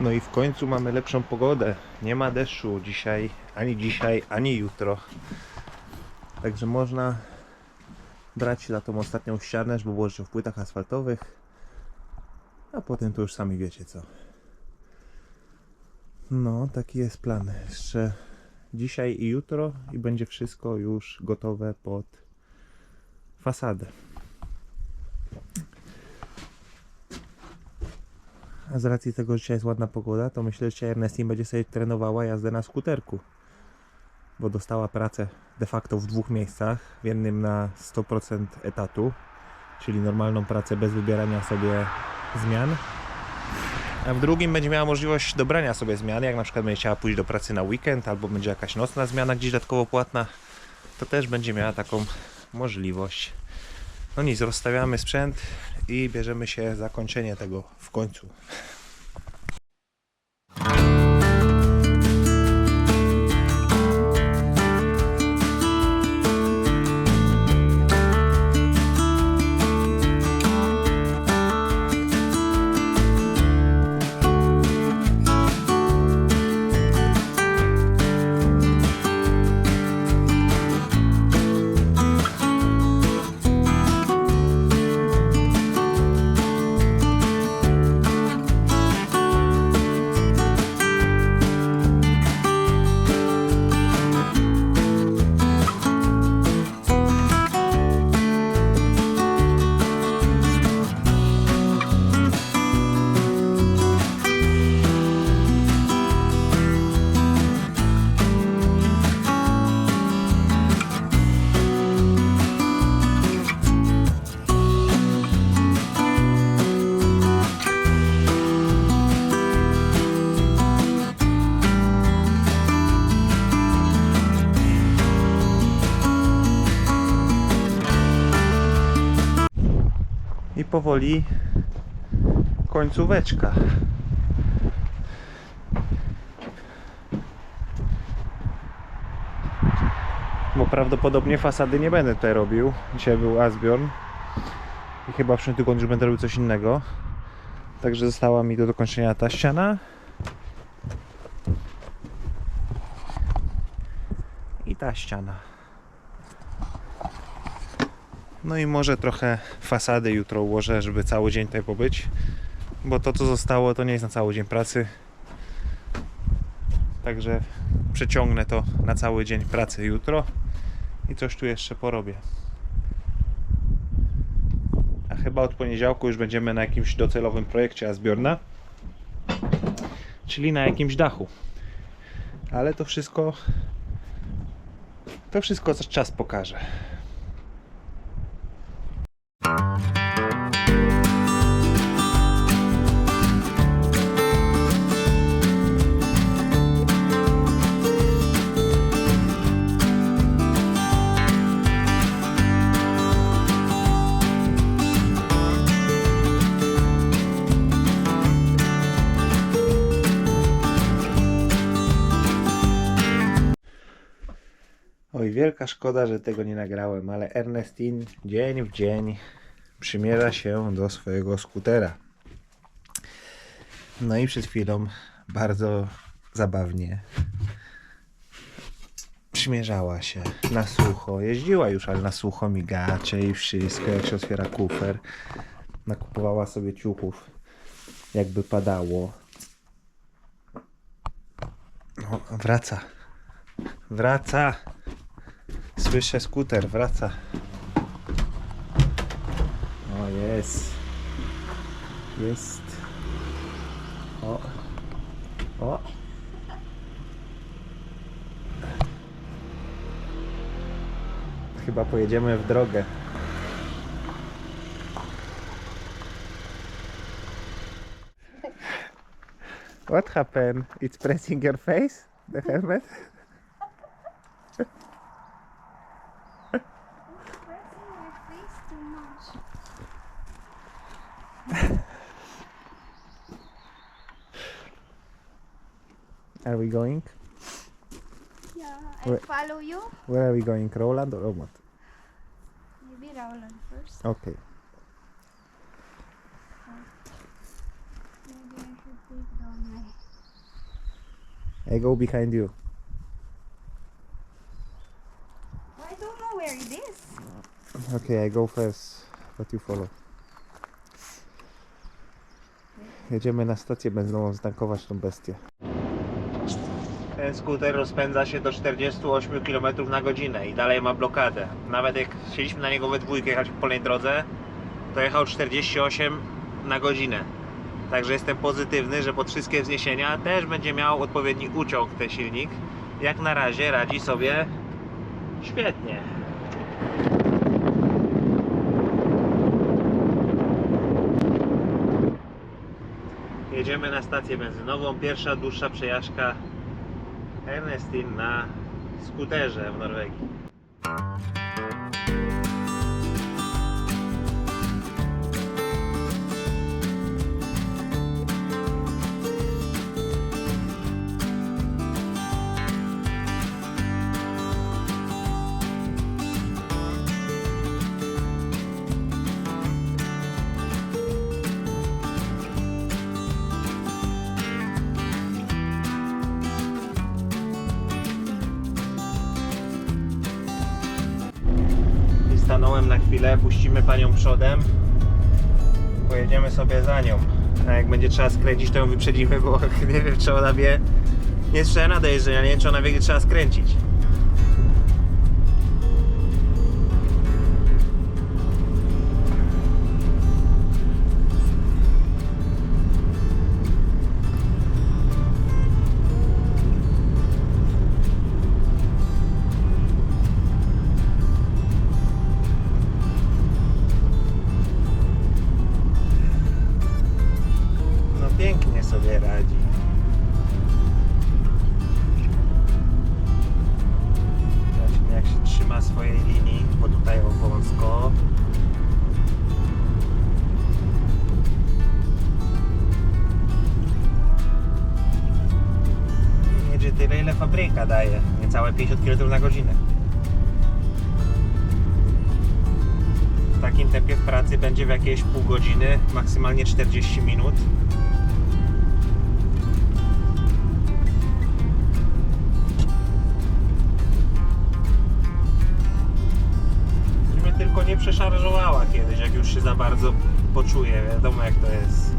No i w końcu mamy lepszą pogodę. Nie ma deszczu dzisiaj, ani jutro. Także można brać się na tą ostatnią ścianę, żeby było jeszcze w płytach asfaltowych. A potem to już sami wiecie co. No, taki jest plan. Jeszcze dzisiaj i jutro i będzie wszystko już gotowe pod fasadę. A z racji tego, że dzisiaj jest ładna pogoda, to myślę, że dzisiaj Ernestine będzie sobie trenowała jazdę na skuterku. Bo dostała pracę de facto w dwóch miejscach. W jednym na 100% etatu, czyli normalną pracę bez wybierania sobie zmian. A w drugim będzie miała możliwość dobrania sobie zmian, jak na przykład będzie chciała pójść do pracy na weekend, albo będzie jakaś nocna zmiana gdzieś dodatkowo płatna, to też będzie miała taką możliwość. No nic, rozstawiamy sprzęt i bierzemy się za kończenie tego w końcu. I powoli końcóweczka. Bo prawdopodobnie fasady nie będę tutaj robił. Dzisiaj był Asbjorn i chyba w przyszłym tygodniu już będę robił coś innego. Także została mi do dokończenia ta ściana i ta ściana. No i może trochę fasady jutro ułożę, żeby cały dzień tutaj pobyć, bo to co zostało to nie jest na cały dzień pracy. Także przeciągnę to na cały dzień pracy jutro i coś tu jeszcze porobię. A chyba od poniedziałku już będziemy na jakimś docelowym projekcie Asbjorna, czyli na jakimś dachu. Ale to wszystko czas pokaże. Oj, wielka szkoda, że tego nie nagrałem, ale Ernestine dzień w dzień przymierza się do swojego skutera. No i przed chwilą bardzo zabawnie przymierzała się na sucho. Jeździła już, ale na sucho migacze i wszystko, jak się otwiera kufer. Nakupowała sobie ciuchów, jakby padało. No, wraca. Wraca. Słyszę skuter, wraca. O, jest. Jest. O. O. Chyba pojedziemy w drogę. What happened? It's pressing your face? The helmet? Are we going? Yeah, I follow you. Where are we going? Roland or what? Maybe Roland first. Okay. Maybe I should I go behind you. I don't know where it is. Okay, I go first, but you follow. Jedziemy na stację benzynową ztankować tą bestię. Ten skuter rozpędza się do 48 km na godzinę i dalej ma blokadę. Nawet jak chcieliśmy na niego we dwójkę jechać po polnej drodze, to jechał 48 na godzinę. Także jestem pozytywny, że pod wszystkie wzniesienia też będzie miał odpowiedni uciąg ten silnik. Jak na razie radzi sobie świetnie. Jedziemy na stację benzynową. Pierwsza dłuższa przejażdżka Ernestine na skuterze w Norwegii. Stanąłem na chwilę, puścimy panią przodem, pojedziemy sobie za nią, a jak będzie trzeba skręcić, to ją wyprzedzimy, bo nie wiem, czy ona wie, nie słyszałem do jeżdżenia, nie wiem, czy ona wie, gdzie trzeba skręcić. Pięknie sobie radzi. Zobaczmy, jak się trzyma swojej linii, bo tutaj o wąsko. Jedzie tyle, ile fabryka daje. Niecałe 50 km na godzinę. W takim tempie w pracy będzie w jakieś pół godziny, maksymalnie 40 minut. Tylko nie przeszarżowała kiedyś, jak już się za bardzo poczuje. Wiadomo, jak to jest.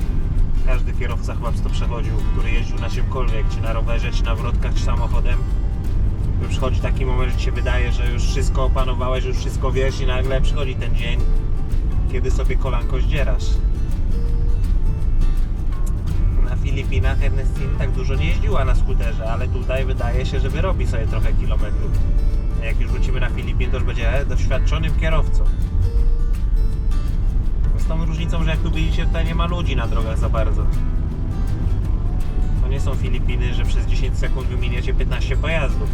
Każdy kierowca chyba przez to przechodził, który jeździł na czymkolwiek, czy na rowerze, czy na wrotkach, czy samochodem. Przychodzi taki moment, że ci się wydaje, że już wszystko opanowałeś, że już wszystko wiesz i nagle przychodzi ten dzień, kiedy sobie kolanko zdzierasz. Na Filipinach Ernestine tak dużo nie jeździła na skuterze, ale tutaj wydaje się, że wyrobi sobie trochę kilometrów. Jak już wrócimy na Filipin, to już będzie doświadczonym kierowcą. Z tą różnicą, że jak tu widzicie, tutaj nie ma ludzi na drogach za bardzo. To nie są Filipiny, że przez 10 sekund wyminiecie 15 pojazdów.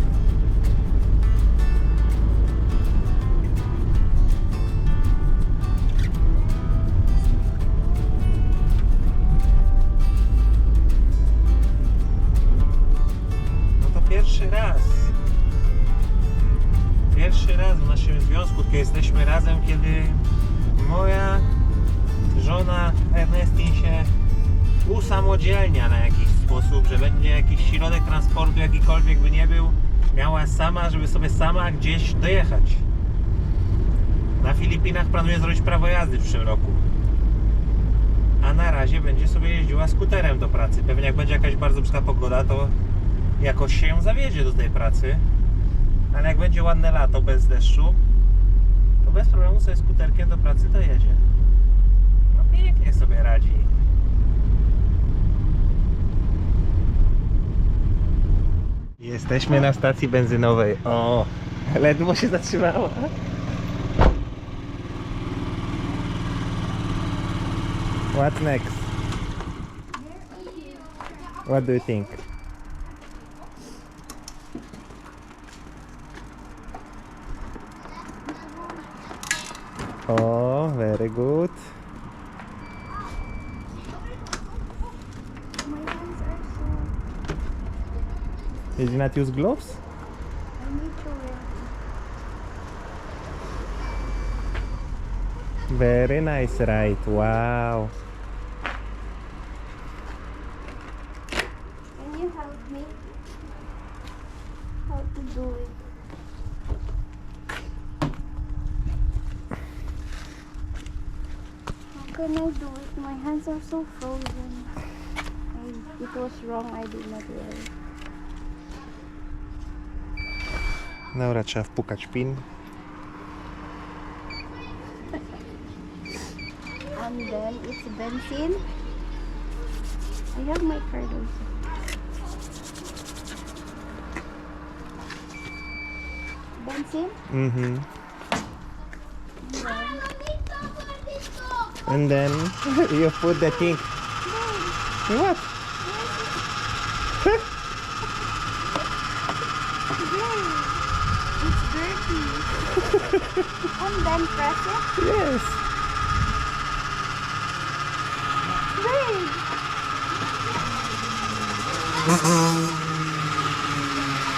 No to pierwszy raz w naszym związku, kiedy jesteśmy razem, kiedy moja żona Ernestine się usamodzielnia na jakiś sposób, że będzie jakiś środek transportu, jakikolwiek by nie był, miała sama, żeby sobie sama gdzieś dojechać. Na Filipinach planuje zrobić prawo jazdy w przyszłym roku. A na razie będzie sobie jeździła skuterem do pracy. Pewnie jak będzie jakaś bardzo brzydka pogoda, to jakoś się ją zawiedzie do tej pracy. Ale jak będzie ładne lato bez deszczu, to bez problemu sobie skuterkiem do pracy dojedzie. No pięknie sobie radzi. Jesteśmy na stacji benzynowej. O, ledwo się zatrzymała. What's next? What do you think? Oh, very good. My hands are so... Did you not use gloves? I need to wear. Very nice ride. Wow. you help me? How to do it? How can I do it? My hands are so frozen. It was wrong. I did not realize. Dobra, trzeba wpukać pin. And then it's benzene. I have my card also. Benzene? Mhm. And And then you put the thing. What? It's dirty. And then press it. Yes. Wait.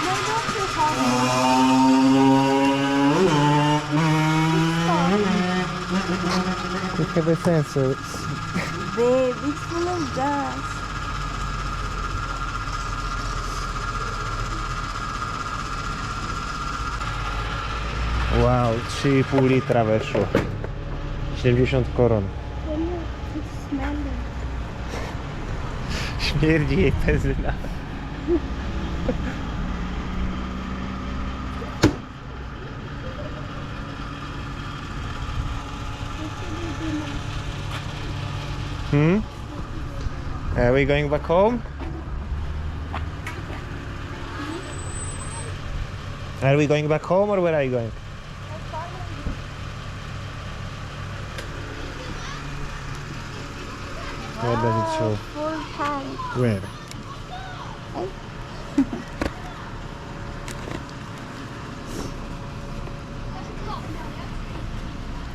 Why don't you help me? You have a sensor. Babe, it's full of gas. Wow, 3,5 litra weszło. 70 koron. It's smelling. Śmierdzi jej benzyna. Are we going back home? Are we going back home or where are you going? Where does it show? Full tank. Where?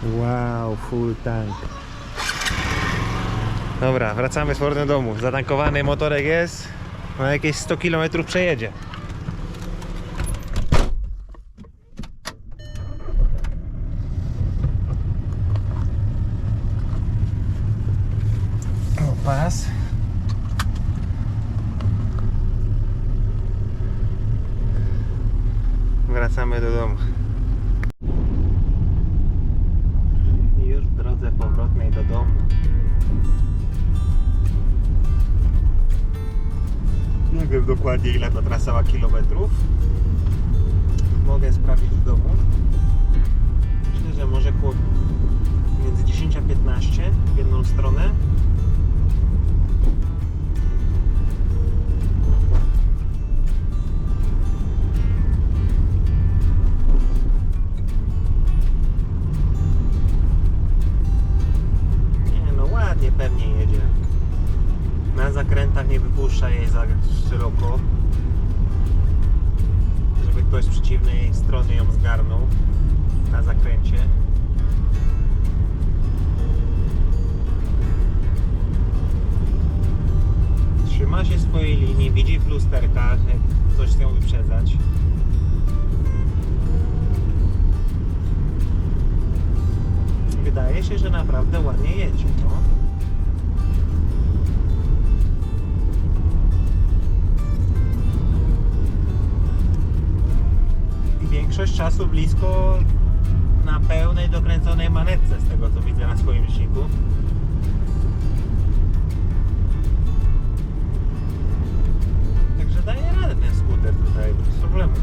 Wow, full tank. Dobra, wracamy z powrotem do domu. Zatankowany motorek jest. Na jakieś 100 km przejedzie. O, pas. Wracamy do domu. Już w drodze powrotnej do domu. Nie wiem dokładnie ile ta trasa ma kilometrów. Mogę sprawdzić w domu. Myślę, że może około między 10 a 15 w jedną stronę. Nie no, ładnie pewnie jedzie. Na zakrętach nie wypuszcza jej za szeroko, żeby ktoś z przeciwnej strony ją zgarnął na zakręcie. Trzyma się swojej linii, widzi w lusterkach, jak ktoś chce ją wyprzedzać. Wydaje się, że naprawdę ładnie jedzie, no. Większość czasu blisko na pełnej dokręconej manetce, z tego co widzę na swoim liczniku. Także daje radę ten skuter tutaj bez problemu.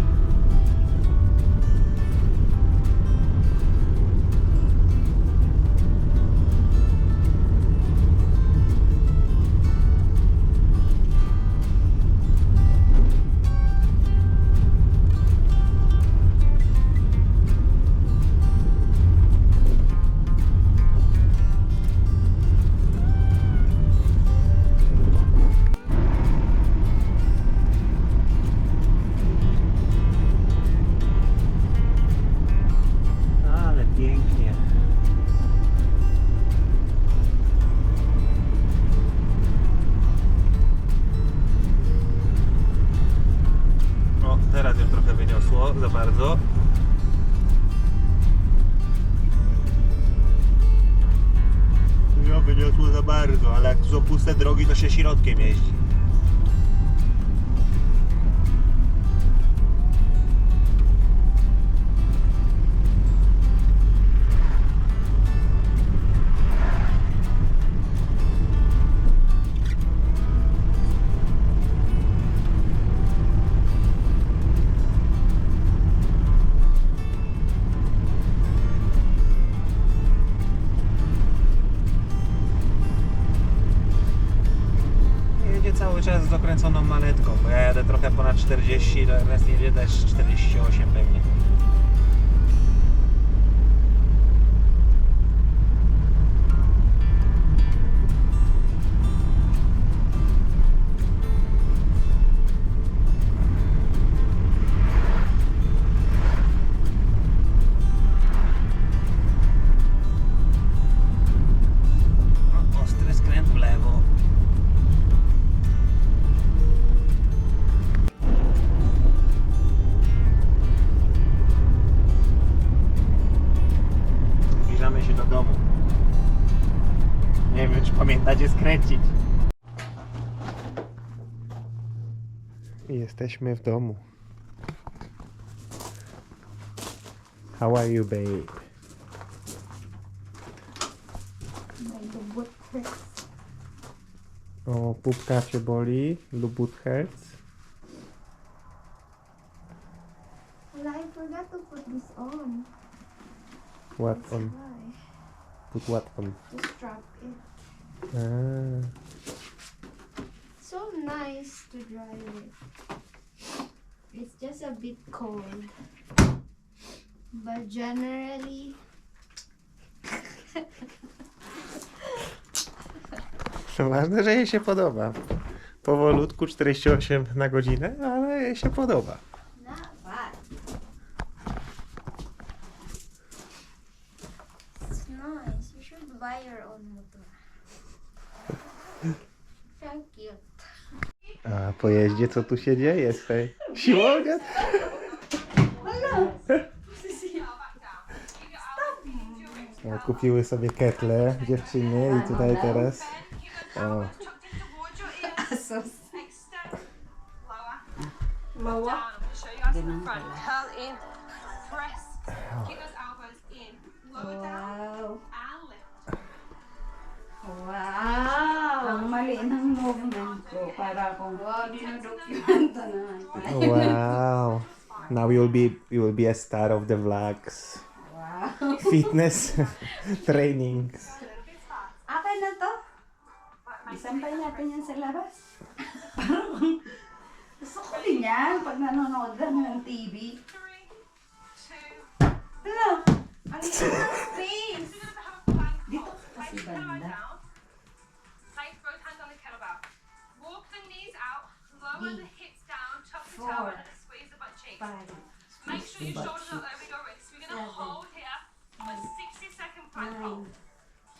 Teraz ją trochę wyniosło za bardzo. Ją wyniosło za bardzo, ale jak są puste drogi, to się środkiem jeździ. cały czas z dokręconą manetką, bo ja jadę trochę ponad 40, to Ernestine jedzie też 48 pewnie. Ostry skręt w lewo. Zbliżamy się do domu. Nie wiem, czy pamiętacie skręcić. I jesteśmy w domu. How are you, babe? O, pupka cię boli? Lub but hurts? Well, I forgot to put this on. What on? Why? Put what on? To strap it. So nice to drive it. It's just a bit cold. But generally... Ważne, że jej się podoba. Powolutku 48 na godzinę, ale jej się podoba. Not bad. It's nice. You should buy your own motor. So cute. A po jeździe co tu się dzieje z tej siłowni? O, kupiły sobie ketle dziewczyny i tutaj teraz o, Lower. Wow. Wow. Ang mali ng movement ko para kung dinudokumenta na. wow. Now you will be a star of the vlogs. Wow. Fitness trainings. Akin na to. Isampay natin yan sa labas. Gusto ko din yan pag nanonood lang ng TV. Ano? Ang space. Dito kasi banda. Place both hands on the kettlebell. Walk the knees out, lower the hips down, tuck the 4, tailbone and squeeze the butt cheeks. 5, Make sure your shoulders are over your wrists. We're going to hold here for 60-second plank 9, hold.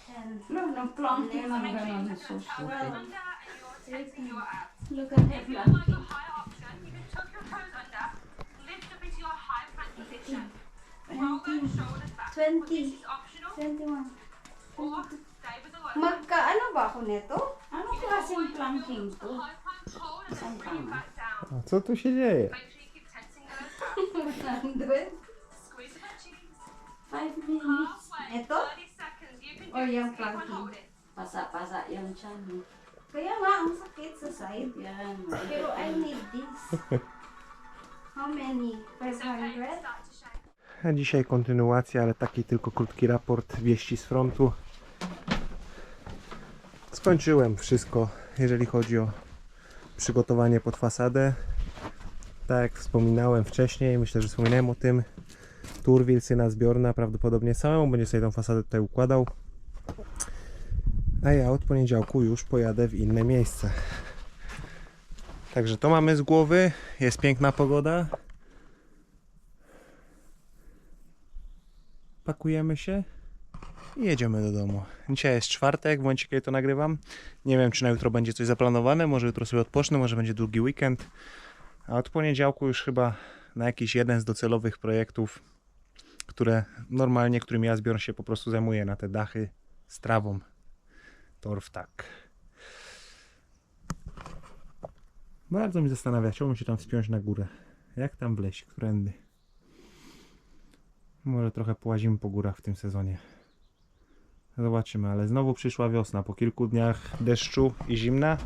10. No, ng planking ng Make sure gano'n you tuck your susunod. tailbone under and you're tensing your abs. Look at If her you don't like planking. your higher option, you can tuck your toes under, lift up into your high plank position. Roll those shoulders back. 20. This is optional 21. or stay with the low. Magkaano ba ako nito? Anong klaseng planking to? High plank hold and then bring it back down. A co tu się dzieje? Make sure you keep tensing those abs. Nandun? Squeeze the butt cheeks. 5 minutes. Halfway. Ito? 30 seconds. You can do Or this. yung Keep on planking. holding. Pasa-pasa yung tiyan. Kaya nga, ang sakit sa side. Yan. Pero I need this. How many? It's okay. 500? Start to shake. A dzisiaj kontynuacja, ale taki tylko krótki raport wieści z frontu. Skończyłem wszystko, jeżeli chodzi o przygotowanie pod fasadę. Tak jak wspominałem wcześniej, myślę, że wspominałem o tym. Turwil, syna zbiorna, prawdopodobnie samemu będzie sobie tą fasadę tutaj układał. A ja od poniedziałku już pojadę w inne miejsce. Także to mamy z głowy. Jest piękna pogoda. Pakujemy się i jedziemy do domu. Dzisiaj jest czwartek, w momencie kiedy to nagrywam. Nie wiem, czy na jutro będzie coś zaplanowane. Może jutro sobie odpocznę, może będzie długi weekend. A od poniedziałku już chyba na jakiś jeden z docelowych projektów, które normalnie, którymi ja zbiorę się po prostu zajmuję, na te dachy z trawą. Torf tak. Bardzo mnie zastanawia, chciałbym się tam wspiąć na górę. Jak tam wleźć, którędy? Może trochę połazimy po górach w tym sezonie. Zobaczymy, ale znowu przyszła wiosna. Po kilku dniach deszczu i zimna.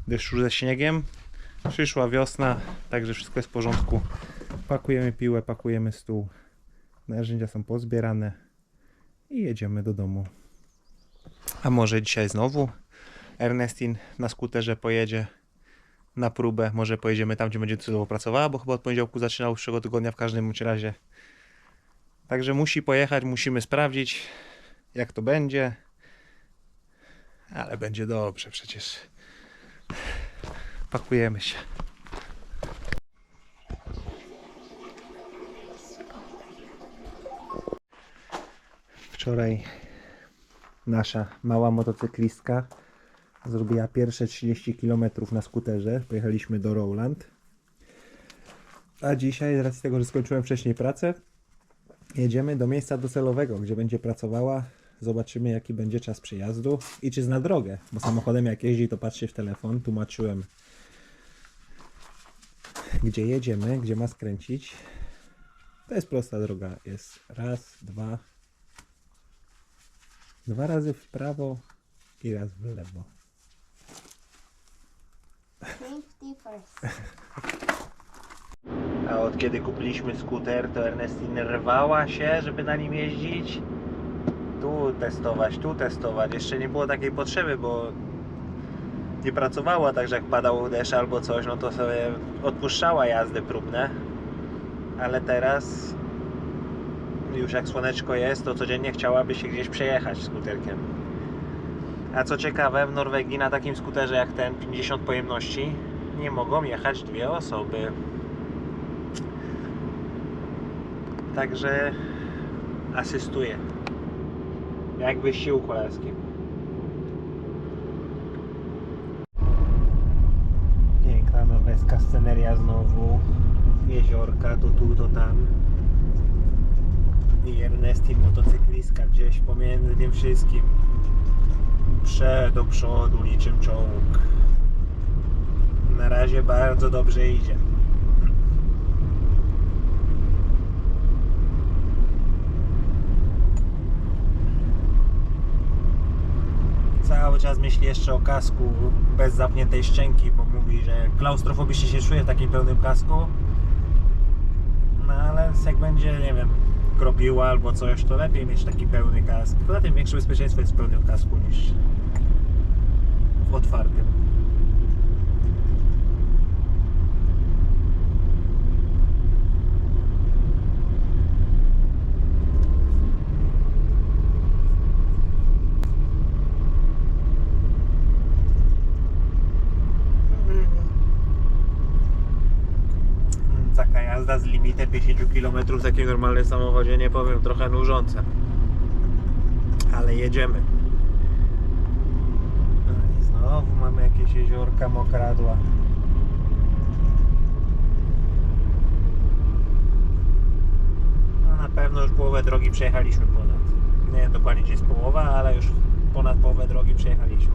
Deszczu ze śniegiem. Przyszła wiosna, także wszystko jest w porządku. Pakujemy piłę, pakujemy stół. Narzędzia są pozbierane. I jedziemy do domu. A może dzisiaj znowu Ernestine na skuterze pojedzie na próbę. Może pojedziemy tam, gdzie będzie docelowo pracowała, bo chyba od poniedziałku zaczyna już 3 tygodnia w każdym bądź razie. Także musi pojechać, musimy sprawdzić, jak to będzie. Ale będzie dobrze przecież. Pakujemy się. Wczoraj nasza mała motocyklistka zrobiła pierwsze 30 km na skuterze. Pojechaliśmy do Rowland. A dzisiaj, z racji tego, że skończyłem wcześniej pracę, jedziemy do miejsca docelowego, gdzie będzie pracowała. Zobaczymy, jaki będzie czas przyjazdu i czy zna drogę, bo samochodem jak jeździ, to patrzy w telefon. Tłumaczyłem, gdzie jedziemy, gdzie ma skręcić. To jest prosta droga. Jest raz, dwa razy w prawo i raz w lewo. Safety first. A od kiedy kupiliśmy skuter, to Ernestine rwała się, żeby na nim jeździć. Tu testować. Jeszcze nie było takiej potrzeby, bo nie pracowała, także jak padał deszcz albo coś, no to sobie odpuszczała jazdy próbne. Ale teraz, już jak słoneczko jest, to codziennie chciałaby się gdzieś przejechać skuterkiem. A co ciekawe, w Norwegii na takim skuterze jak ten, 50 pojemności, nie mogą jechać 2 osoby. Także asystuje. Jak w wyścigu kolarskim. Piękna norweska sceneria znowu. Jeziorka, to tu, to tam. I Ernestine motocyklistka gdzieś pomiędzy tym wszystkim. Do przodu niczym czołg. Na razie bardzo dobrze idzie. Cały czas myśli jeszcze o kasku bez zapniętej szczęki, bo mówi, że klaustrofobicznie się czuje w takim pełnym kasku. No ale jak będzie, nie wiem, kropiła albo coś, to lepiej mieć taki pełny kask. Poza tym większe bezpieczeństwo jest w pełnym kasku niż w otwartym. Taka jazda z limitem 50 km w takim normalnym samochodzie, nie powiem, trochę nużąca. Ale jedziemy. No i znowu mamy jakieś jeziorka, mokradła. No na pewno już połowę drogi przejechaliśmy ponad. Nie wiem dokładnie gdzie jest połowa, ale już ponad połowę drogi przejechaliśmy.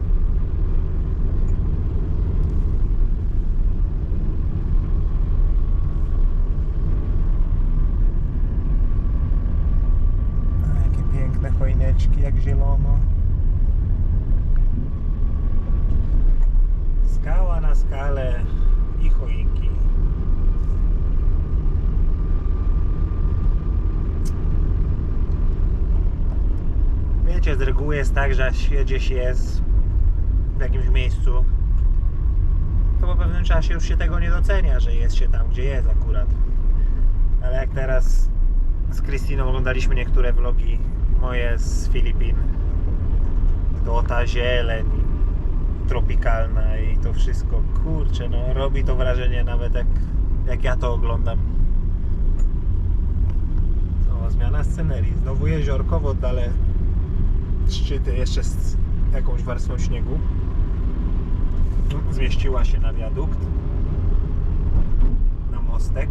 Chojneczki jak zielono. Skała na skale i choinki. Wiecie, z reguły jest tak, że jak gdzieś jest w jakimś miejscu, to po pewnym czasie już się tego nie docenia, że jest się tam, gdzie jest akurat. Ale jak teraz z Krystyną oglądaliśmy niektóre vlogi moje z Filipin, to ta zieleń tropikalna i to wszystko, kurczę, no robi to wrażenie nawet jak ja to oglądam. O, zmiana scenerii, znowu jeziorko, w oddale szczyty jeszcze z jakąś warstwą śniegu. Zmieściła się na wiadukt, na mostek.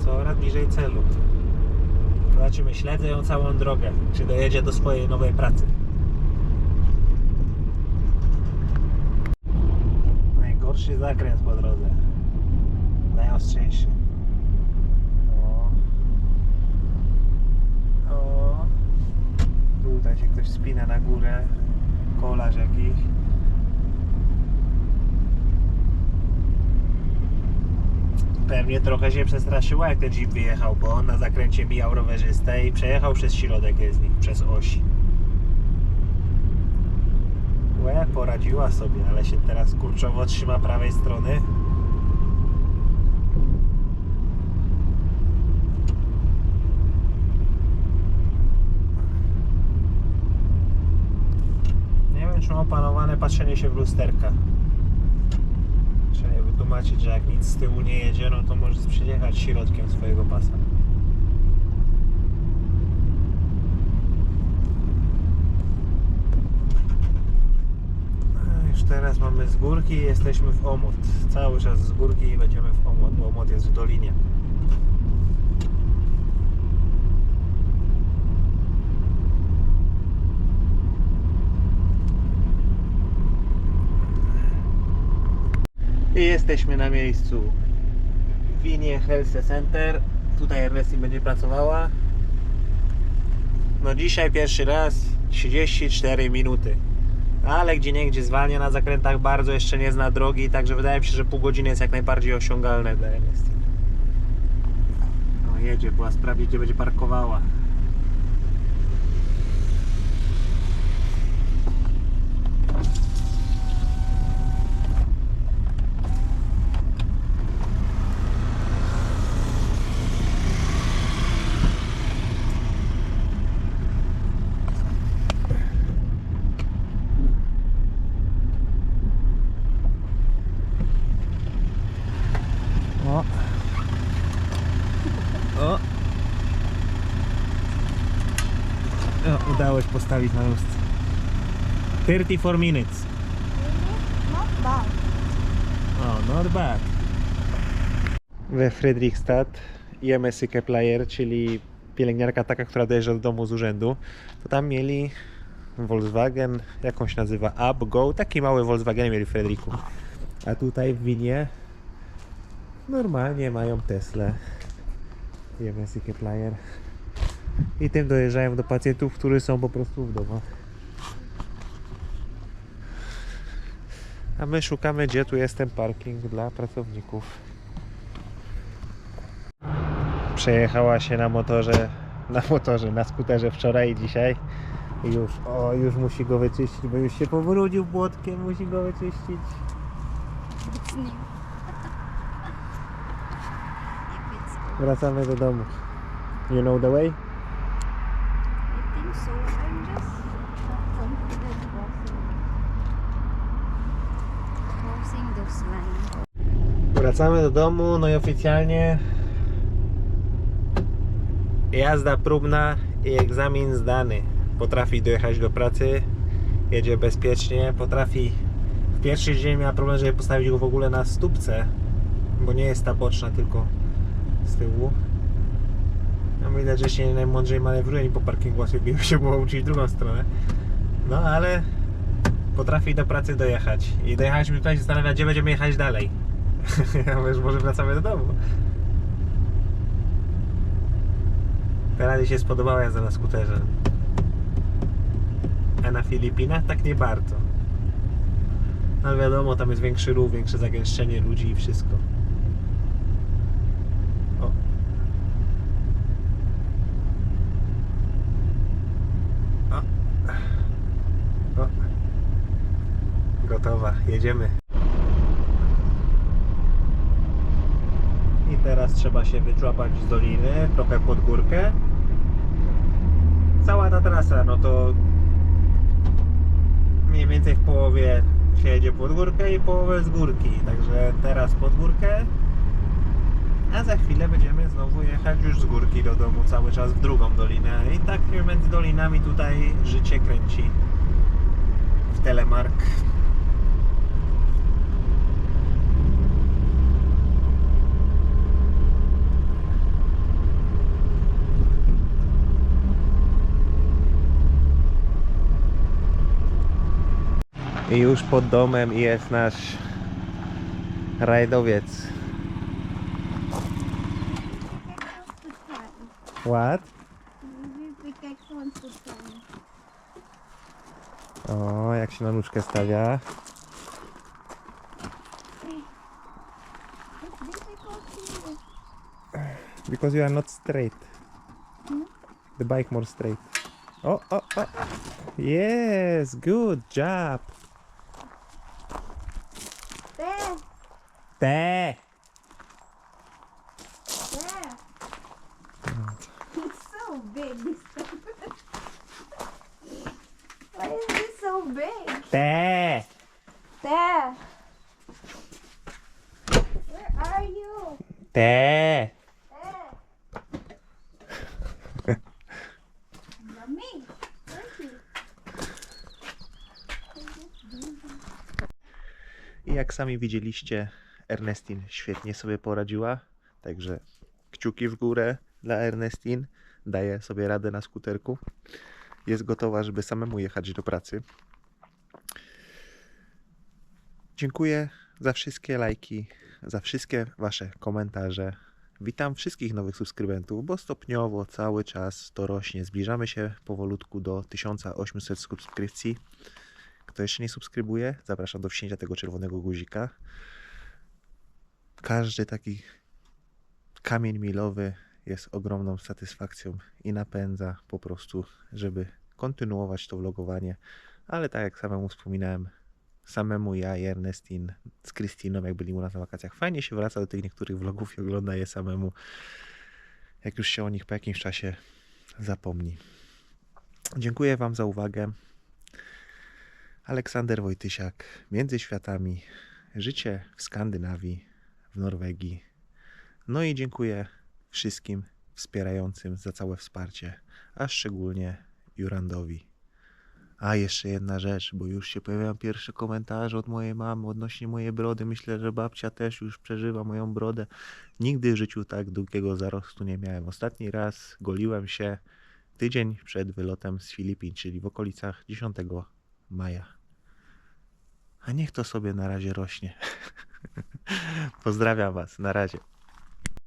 Coraz bliżej celu. Zobaczymy, śledzę ją całą drogę, czy dojedzie do swojej nowej pracy. Najgorszy zakręt po drodze. Najostrzejszy. O. Tutaj się ktoś wspina na górę. Kolarz jakiś. Pewnie trochę się przestraszyła, jak ten jeep wyjechał, bo on na zakręcie mijał rowerzystę i przejechał przez środek jezdni, przez oś. poradziła sobie, ale się teraz kurczowo trzyma prawej strony. Nie wiem, czy ma opanowane patrzenie się w lusterka. Trzeba jej wytłumaczyć, że jak nic z tyłu nie jedzie, no to może przyjechać środkiem swojego pasa. Już teraz mamy z górki i jesteśmy w omot. Cały czas z górki i będziemy w omot, bo omot jest w dolinie. I jesteśmy na miejscu w Winie Health Center. Tutaj Ernestine będzie pracowała. No dzisiaj pierwszy raz 34 minuty. Ale gdzieniegdzie zwalnia na zakrętach, bardzo jeszcze nie zna drogi, także wydaje mi się, że pół godziny jest jak najbardziej osiągalne dla Ernestine. No jedzie, była sprawdzić, gdzie będzie parkowała. O. O. O, udało się postawić na lustce. 34 minutes. Not bad. O, not bad. We Fredrikstad jemy player, czyli pielęgniarka taka, która dojeżdża do domu z urzędu, to tam mieli Volkswagen, jakąś nazywa Up, Go, taki mały Volkswagen mieli w Fredriku. A tutaj w Winie normalnie mają Teslę. Jemy player. I tym dojeżdżają do pacjentów, którzy są po prostu w domach. A my szukamy, gdzie tu jest ten parking dla pracowników. Przejechała się na skuterze wczoraj i dzisiaj. I już musi go wyczyścić, bo już się powrócił błotkiem, musi go wyczyścić. It's new. Wracamy do domu. You know the way? I think so. I'm just not confident crossing those lines. Wracamy do domu, no i oficjalnie jazda próbna i egzamin zdany. Potrafi dojechać do pracy, jedzie bezpiecznie, potrafi. W pierwszy dzień miała problem, żeby postawić go w ogóle na stópce, bo nie jest ta boczna, tylko z tyłu. No widać, że się nie najmądrzej manewruje i po parkingu sobie się było uczyć w drugą stronę. No ale potrafi do pracy dojechać. I dojechaliśmy tutaj się zastanawiać, gdzie będziemy jechać dalej. Ja mówię, że może wracamy do domu. Teraz jej się spodobała jazda na skuterze. A na Filipinach tak nie bardzo. No ale wiadomo, tam jest większy ruch, większe zagęszczenie ludzi i wszystko. O. O. O. Gotowa, jedziemy. I teraz trzeba się wyczłapać z doliny, trochę pod górkę. Cała ta trasa, no to mniej więcej w połowie się jedzie pod górkę i połowę z górki. Także teraz pod górkę, a za chwilę będziemy znowu jechać już z górki do domu, cały czas w drugą dolinę. I tak między dolinami tutaj życie kręci w Telemark. I już pod domem jest nasz rajdowiec. What? O, jak się na nóżkę stawia. Because you are not straight. The bike more straight. Oh, oh, oh. Yes, good job. Te! Yeah. It's so big. Why is this so big? Te! There. Where are you? Te! There. Yummy. Thank you. I jak sami widzieliście, Ernestine świetnie sobie poradziła. Także kciuki w górę dla Ernestine. Daje sobie radę na skuterku. Jest gotowa, żeby samemu jechać do pracy. Dziękuję za wszystkie lajki, za wszystkie wasze komentarze. Witam wszystkich nowych subskrybentów, bo stopniowo cały czas to rośnie. Zbliżamy się powolutku do 1800 subskrypcji. Kto jeszcze nie subskrybuje, zapraszam do wciśnięcia tego czerwonego guzika. Każdy taki kamień milowy jest ogromną satysfakcją i napędza po prostu, żeby kontynuować to vlogowanie. Ale tak jak samemu wspominałem, samemu ja i Ernestine z Krystyną, jak byli u nas na wakacjach, fajnie się wraca do tych niektórych vlogów i ogląda je samemu, jak już się o nich po jakimś czasie zapomni. Dziękuję wam za uwagę. Aleksander Wojtysiak, Między Światami, życie w Skandynawii, w Norwegii. No i dziękuję wszystkim wspierającym za całe wsparcie, a szczególnie Jurandowi. A jeszcze jedna rzecz, bo już się pojawiają pierwsze komentarze od mojej mamy odnośnie mojej brody. Myślę, że babcia też już przeżywa moją brodę. Nigdy w życiu tak długiego zarostu nie miałem. Ostatni raz goliłem się tydzień przed wylotem z Filipin, czyli w okolicach 10 maja. A niech to sobie na razie rośnie. Pozdrawiam was, na razie.